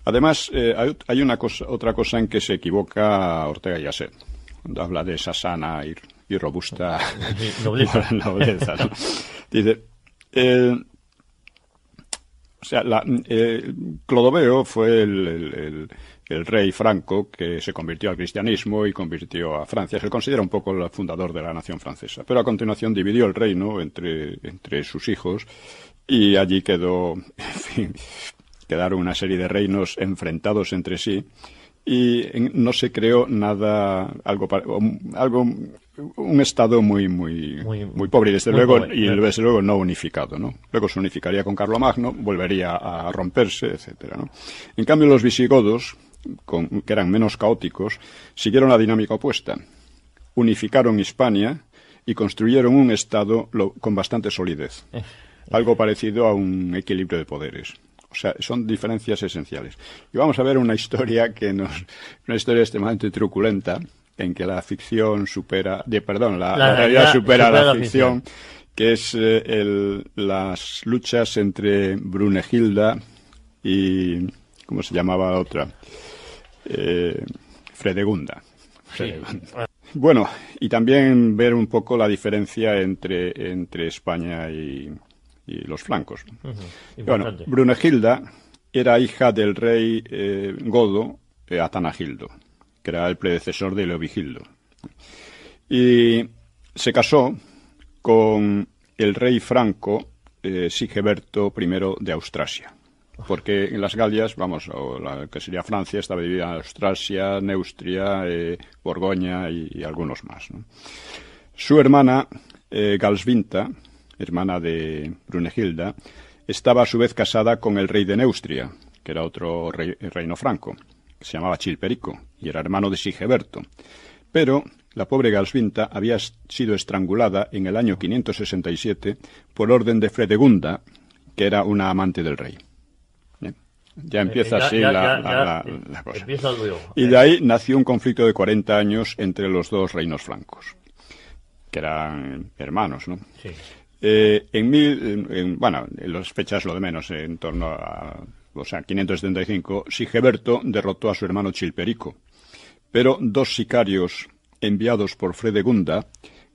Además, hay otra cosa en que se equivoca Ortega y Gasset, cuando habla de esa sana y robusta nobleza, ¿no? Dice, Clodoveo fue el rey franco que se convirtió al cristianismo y convirtió a Francia. Se considera un poco el fundador de la nación francesa. Pero a continuación dividió el reino entre sus hijos y allí quedaron una serie de reinos enfrentados entre sí y no se creó nada, un estado muy pobre y desde luego no unificado, ¿no? Luego se unificaría con Carlomagno, volvería a romperse, etcétera, ¿no? En cambio los visigodos, que eran menos caóticos, siguieron la dinámica opuesta. Unificaron Hispania y construyeron un estado con bastante solidez. Algo parecido a un equilibrio de poderes. O sea, son diferencias esenciales. Y vamos a ver una historia extremadamente truculenta, en que la ficción la realidad supera la ficción, que es las luchas entre Brunegilda y ¿cómo se llamaba la otra? Fredegunda. Sí. Bueno, y también ver un poco la diferencia entre España y los francos. Bueno, Brunegilda era hija del rey godo Atanagildo, que era el predecesor de Leovigildo. Y se casó con el rey franco Sigeberto I de Austrasia. Porque en las Galias, o la que sería Francia, estaba dividida en Austrasia, Neustria, Borgoña y algunos más, ¿no? Su hermana, Galsvinta, hermana de Brunegilda, estaba a su vez casada con el rey de Neustria, que era otro reino franco, que se llamaba Chilperico, y era hermano de Sigeberto. Pero la pobre Galsvinta había sido estrangulada en el año 567 por orden de Fredegunda, que era una amante del rey. Ya empieza así la cosa. Empieza luego. Y de ahí nació un conflicto de 40 años entre los dos reinos francos, que eran hermanos, ¿no? Sí. En las fechas lo de menos, en torno a 575, Sigeberto derrotó a su hermano Chilperico, pero dos sicarios enviados por Fredegunda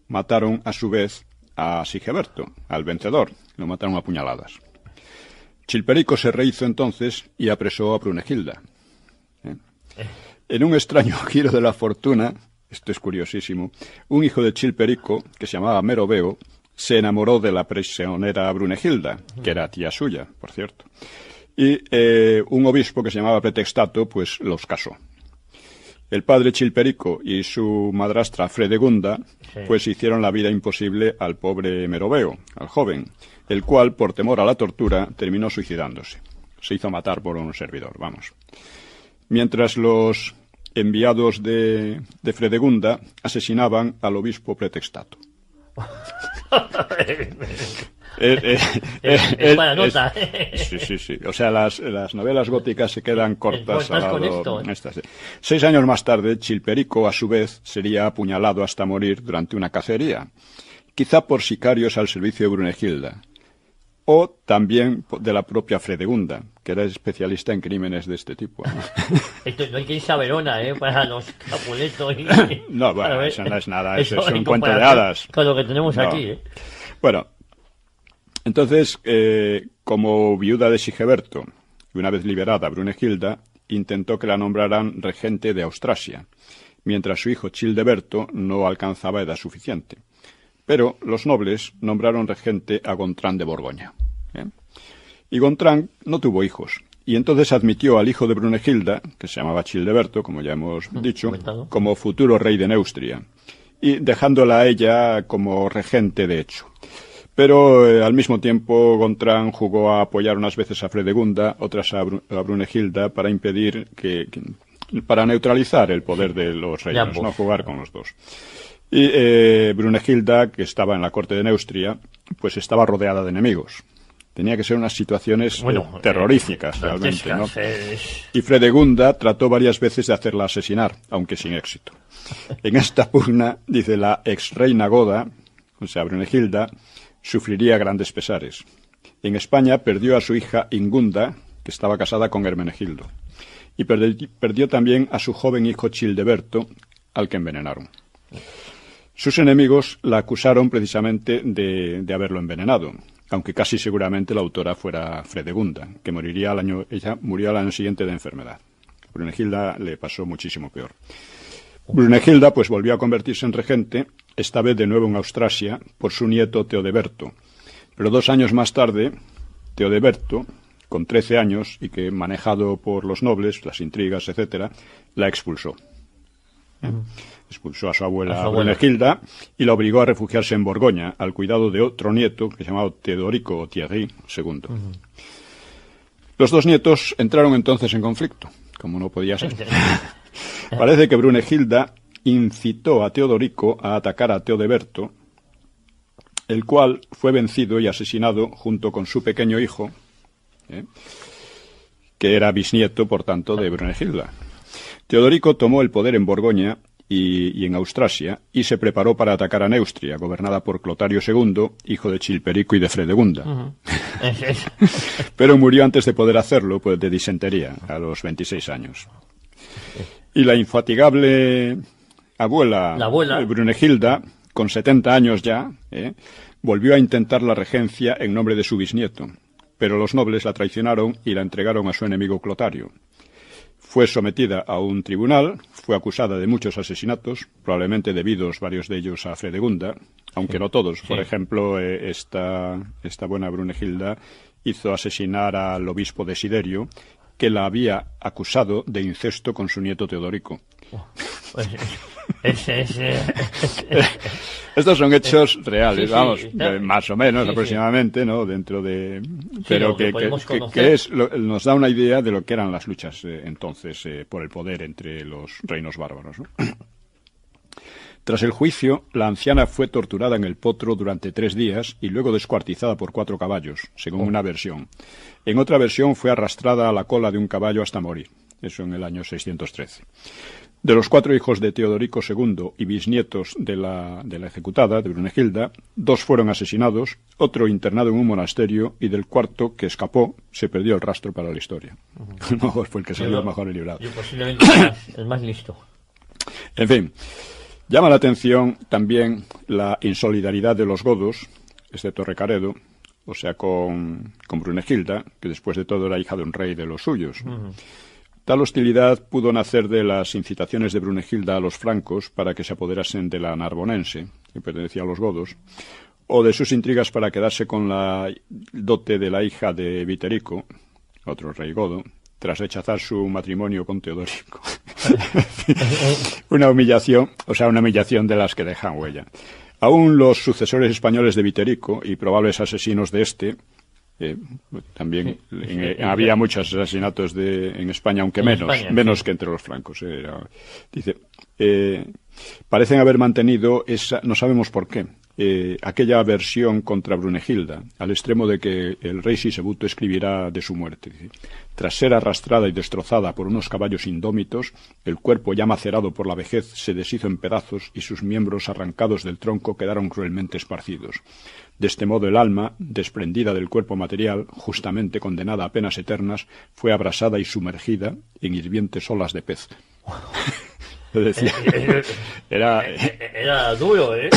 mataron a su vez a Sigeberto, al vencedor, lo mataron a puñaladas. Chilperico se rehizo entonces y apresó a Brunegilda. En un extraño giro de la fortuna, esto es curiosísimo, un hijo de Chilperico, que se llamaba Meroveo, se enamoró de la prisionera Brunegilda, que era tía suya, por cierto. Y un obispo que se llamaba Pretextato, pues los casó. El padre Chilperico y su madrastra Fredegunda, pues hicieron la vida imposible al pobre Meroveo, al joven, el cual, por temor a la tortura, terminó suicidándose. Se hizo matar por un servidor, vamos. Mientras los enviados de Fredegunda asesinaban al obispo Pretextato. Es para nota. Sí. O sea, las novelas góticas se quedan cortas al lado. Con esto, estas, sí. 6 años más tarde, Chilperico, a su vez, sería apuñalado hasta morir durante una cacería, quizá por sicarios al servicio de Brunegilda, o también de la propia Fredegunda, que era especialista en crímenes de este tipo, ¿no? Esto no hay que irse a Verona, para los Capuletos. No, bueno, eso no es nada, eso es un cuento de hadas. Con lo que tenemos aquí, Bueno, entonces, como viuda de Sigeberto, y una vez liberada Brunegilda, intentó que la nombraran regente de Austrasia, mientras su hijo Childeberto no alcanzaba edad suficiente. Pero los nobles nombraron regente a Gontrán de Borgoña. Y Gontrán no tuvo hijos, y entonces admitió al hijo de Brunegilda, que se llamaba Childeberto, como ya hemos dicho, como futuro rey de Neustria, y dejándola a ella como regente de hecho. Pero al mismo tiempo Gontrán jugó a apoyar unas veces a Fredegunda, otras a Brunegilda, para impedir para neutralizar el poder de los reinos, no jugar con los dos. Y Brunegilda, que estaba en la corte de Neustria, pues estaba rodeada de enemigos. Tenía que ser unas situaciones terroríficas, realmente, ¿no? Y Fredegunda trató varias veces de hacerla asesinar, aunque sin éxito. En esta pugna, dice, la ex reina goda, o sea, Brunegilda, sufriría grandes pesares. En España perdió a su hija Ingunda, que estaba casada con Hermenegildo, y perdió también a su joven hijo Childeberto, al que envenenaron. Sus enemigos la acusaron precisamente de haberlo envenenado, aunque casi seguramente la autora fuera Fredegunda, que ella murió al año siguiente de enfermedad. A Brunegilda le pasó muchísimo peor. Brunegilda pues volvió a convertirse en regente, esta vez de nuevo en Austrasia, por su nieto Teodeberto. Pero 2 años más tarde, Teodeberto, con 13 años y que manejado por los nobles, las intrigas, etcétera, la expulsó. Expulsó a su abuela Brunegilda y la obligó a refugiarse en Borgoña, al cuidado de otro nieto, que se llamaba Teodorico o Thierry II. Los 2 nietos entraron entonces en conflicto, como no podía ser. Parece que Brunegilda incitó a Teodorico a atacar a Teodeberto, el cual fue vencido y asesinado junto con su pequeño hijo, que era bisnieto, por tanto, de Brunegilda. Teodorico tomó el poder en Borgoña y en Austrasia y se preparó para atacar a Neustria, gobernada por Clotario II, hijo de Chilperico y de Fredegunda. Pero murió antes de poder hacerlo, pues de disentería, a los 26 años. Y la infatigable abuela Brunegilda, con 70 años ya, volvió a intentar la regencia en nombre de su bisnieto, pero los nobles la traicionaron y la entregaron a su enemigo Clotario. Fue sometida a un tribunal, fue acusada de muchos asesinatos, probablemente debidos varios de ellos a Fredegunda, aunque no todos. Por ejemplo, esta buena Brunegilda hizo asesinar al obispo Desiderio, que la había acusado de incesto con su nieto Teodorico. Estos son hechos reales, vamos, más o menos aproximadamente, ¿no? Dentro de, pero que nos da una idea de lo que eran las luchas entonces por el poder entre los reinos bárbaros, ¿no? Tras el juicio, la anciana fue torturada en el potro durante 3 días y luego descuartizada por 4 caballos, según una versión. En otra versión fue arrastrada a la cola de un caballo hasta morir, eso en el año 613. De los 4 hijos de Teodorico II y bisnietos de la ejecutada, de Brunegilda, 2 fueron asesinados, otro internado en un monasterio y del cuarto, que escapó, se perdió el rastro para la historia. A lo mejor fue el que salió mejor librado. Yo posiblemente el más listo. En fin, llama la atención también la insolidaridad de los godos, excepto Recaredo, o sea, con Brunegilda, que después de todo era hija de un rey de los suyos. Tal hostilidad pudo nacer de las incitaciones de Brunegilda a los francos para que se apoderasen de la Narbonense, que pertenecía a los godos, o de sus intrigas para quedarse con la dote de la hija de Viterico, otro rey godo, tras rechazar su matrimonio con Teodorico. Una humillación de las que dejan huella. Aún los sucesores españoles de Viterico y probables asesinos de este, también había muchos asesinatos en España, aunque menos que entre los francos. Parecen haber mantenido esa, no sabemos por qué, aquella aversión contra Brunegilda, al extremo de que el rey Sisebuto escribirá de su muerte. Tras ser arrastrada y destrozada por unos caballos indómitos, el cuerpo ya macerado por la vejez se deshizo en pedazos y sus miembros arrancados del tronco quedaron cruelmente esparcidos. De este modo el alma, desprendida del cuerpo material, justamente condenada a penas eternas, fue abrasada y sumergida en hirvientes olas de pez. Lo decía. Era duro, ¿eh?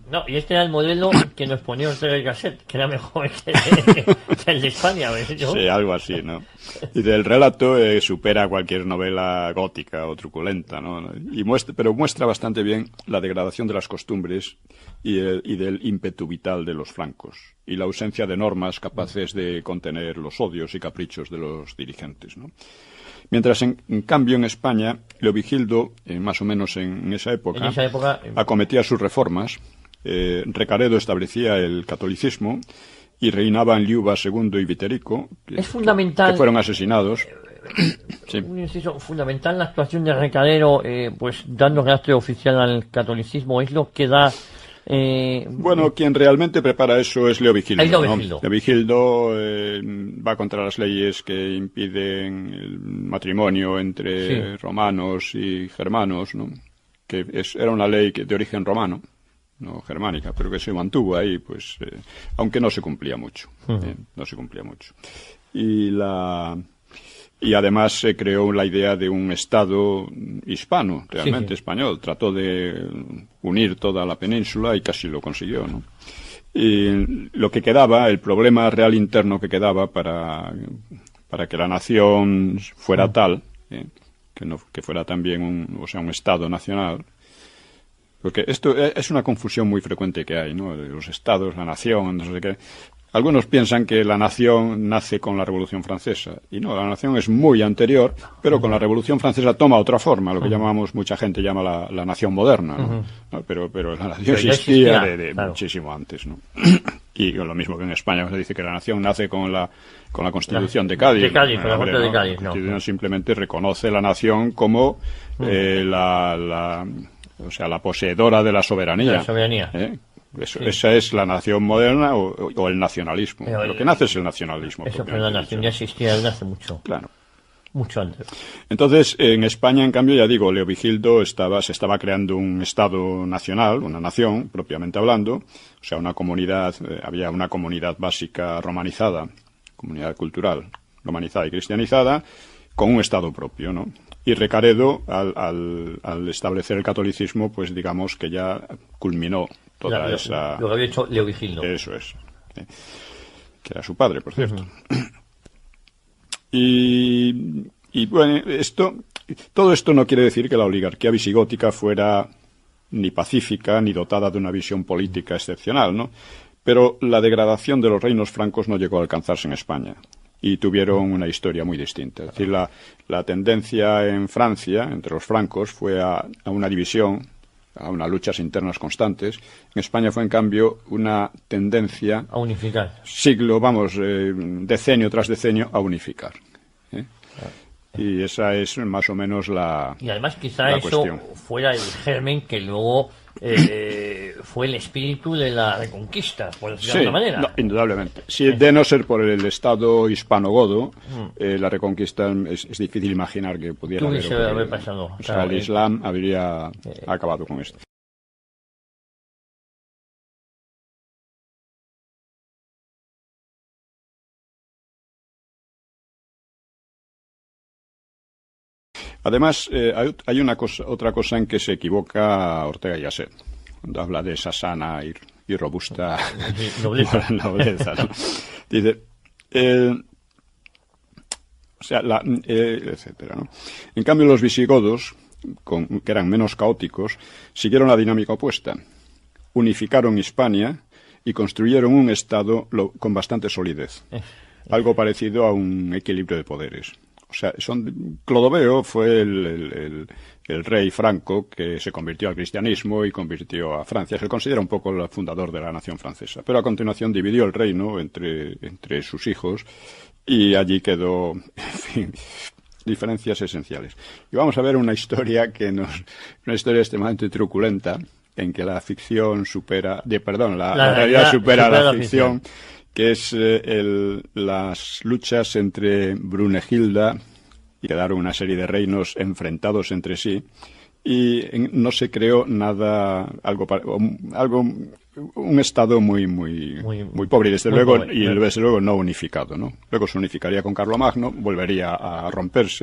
No, y este era el modelo que nos ponía Ortega y Gasset, que era mejor que el de España, ¿ves? Sí, algo así, ¿no? Y del relato supera cualquier novela gótica o truculenta, ¿no? Pero muestra bastante bien la degradación de las costumbres y del ímpetu vital de los francos, y la ausencia de normas capaces de contener los odios y caprichos de los dirigentes, ¿no? Mientras, en cambio, en España, Leovigildo, más o menos en esa época, acometía sus reformas. Recaredo establecía el catolicismo y reinaban Liuba II y Viterico, que fueron asesinados. Sí. Un inciso fundamental, la actuación de Recaredo, pues dando carácter oficial al catolicismo, es lo que da... Bueno, quien realmente prepara eso es Leovigildo. ¿No? Leovigildo va contra las leyes que impiden el matrimonio entre romanos y germanos, ¿no? Que era una ley de origen romano, no germánica, pero que se mantuvo ahí, pues, aunque no se cumplía mucho. No se cumplía mucho. y además se creó la idea de un Estado hispano, realmente español. Trató de unir toda la península y casi lo consiguió, ¿no? Y lo que quedaba, el problema real interno que quedaba para que la nación fuera tal, que fuera también un Estado nacional, porque esto es una confusión muy frecuente que hay, ¿no? De los estados, la nación, no sé qué. Algunos piensan que la nación nace con la Revolución Francesa. Y no, la nación es muy anterior, pero con la Revolución Francesa toma otra forma, lo que mucha gente llama la nación moderna, ¿no? ¿No? Pero la nación existía de muchísimo antes, ¿no? Y lo mismo que en España se dice que la nación nace con la Constitución de Cádiz. De Cádiz, con la Corte de Cádiz, La Constitución simplemente reconoce la nación como la poseedora de la soberanía. La soberanía. Esa es la nación moderna o el nacionalismo. Lo que nace es el nacionalismo. Eso, pero la nación ya existía desde hace mucho. Claro. Mucho antes. Entonces, en España, en cambio, ya digo, Leovigildo se estaba creando un Estado nacional, una nación, propiamente hablando. O sea, una comunidad, había una comunidad básica romanizada, comunidad cultural romanizada y cristianizada, con un Estado propio, ¿no? Y Recaredo, al establecer el catolicismo, pues digamos que ya culminó toda esa... Lo que había hecho Leovigildo. Eso es. Que era su padre, por cierto. Y bueno, todo esto no quiere decir que la oligarquía visigótica fuera ni pacífica ni dotada de una visión política excepcional, ¿no? Pero la degradación de los reinos francos no llegó a alcanzarse en España. Y tuvieron una historia muy distinta. Es decir, la tendencia en Francia, entre los francos, fue a una división, a unas luchas internas constantes. En España fue, en cambio, una tendencia... A unificar. Decenio tras decenio, a unificar. Y esa es más o menos la Y además quizá eso cuestión. Fuera el germen que luego fue el espíritu de la Reconquista, por decirlo de alguna manera. No, indudablemente. De no ser por el Estado hispano-godo, la Reconquista es difícil imaginar que pudiera haber pasado. O sea, el Islam habría acabado con esto. Además, hay otra cosa en que se equivoca Ortega y Gasset, cuando habla de esa sana y robusta nobleza, ¿no? Dice, etcétera, ¿no? En cambio, los visigodos, que eran menos caóticos, siguieron la dinámica opuesta. Unificaron Hispania y construyeron un Estado con bastante solidez. Algo parecido a un equilibrio de poderes. O sea, Clodoveo fue el rey franco que se convirtió al cristianismo y convirtió a Francia. Se considera un poco el fundador de la nación francesa. Pero a continuación dividió el reino entre sus hijos y allí quedó, en fin, diferencias esenciales. Y vamos a ver una historia extremadamente truculenta en que la ficción la realidad supera la ficción. Que es las luchas entre Brunegilda, y quedaron una serie de reinos enfrentados entre sí, y no se creó nada, un estado muy pobre, y desde luego no unificado, ¿no? Luego se unificaría con Carlomagno, volvería a romperse.